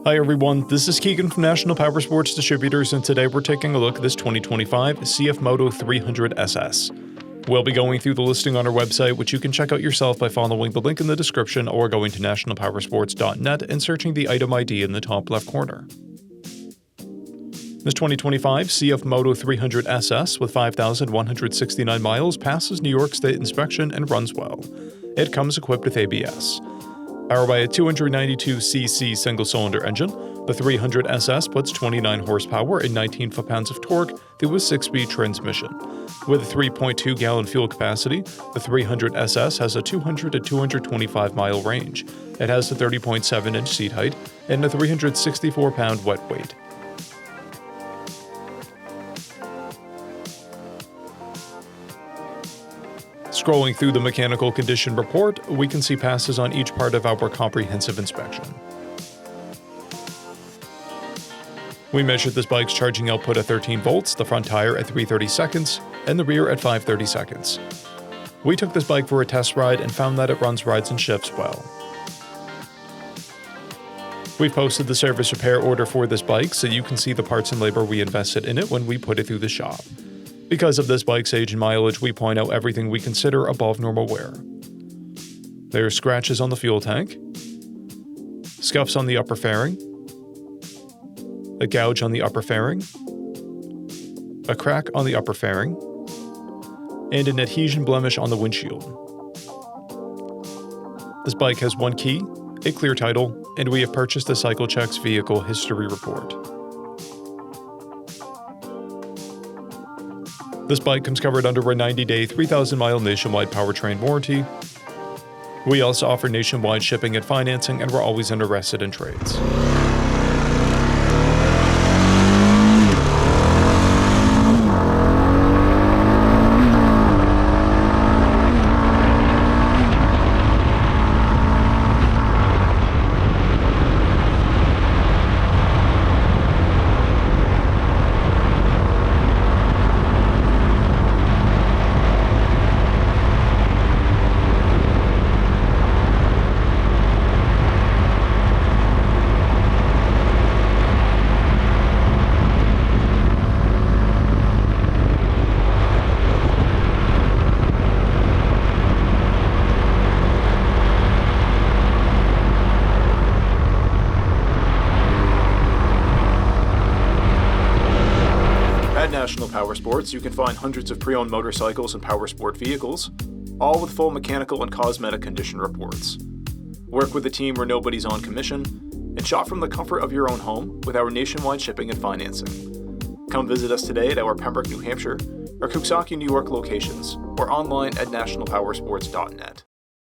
Hi everyone, this is Keegan from National Powersports Distributors, and today we're taking a look at this 2025 CFMOTO 300SS. We'll be going through the listing on our website, which you can check out yourself by following the link in the description or going to nationalpowersports.net and searching the item ID in the top left corner. This 2025 CFMOTO 300SS with 5,169 miles passes New York State inspection and runs well. It comes equipped with ABS. Powered by a 292cc single-cylinder engine, the 300SS puts 29 horsepower and 19 foot-pounds of torque through a 6-speed transmission. With a 3.2-gallon fuel capacity, the 300SS has a 200 to 225-mile range. It has a 30.7-inch seat height and a 364-pound wet weight. Scrolling through the mechanical condition report, we can see passes on each part of our comprehensive inspection. We measured this bike's charging output at 13 volts, the front tire at 330 seconds, and the rear at 530 seconds. We took this bike for a test ride and found that it runs rides and shifts well. We've posted the service repair order for this bike so you can see the parts and labor we invested in it when we put it through the shop. Because of this bike's age and mileage, we point out everything we consider above normal wear. There are scratches on the fuel tank, scuffs on the upper fairing, a gouge on the upper fairing, a crack on the upper fairing, and an adhesion blemish on the windshield. This bike has one key, a clear title, and we have purchased a CycleCheck's vehicle history report. This bike comes covered under a 90-day, 3,000-mile nationwide powertrain warranty. We also offer nationwide shipping and financing, and we're always interested in trades. At National Powersports, you can find hundreds of pre-owned motorcycles and powersport vehicles, all with full mechanical and cosmetic condition reports. Work with a team where nobody's on commission, and shop from the comfort of your own home with our nationwide shipping and financing. Come visit us today at our Pembroke, New Hampshire, or Coxsackie, New York locations, or online at nationalpowersports.net.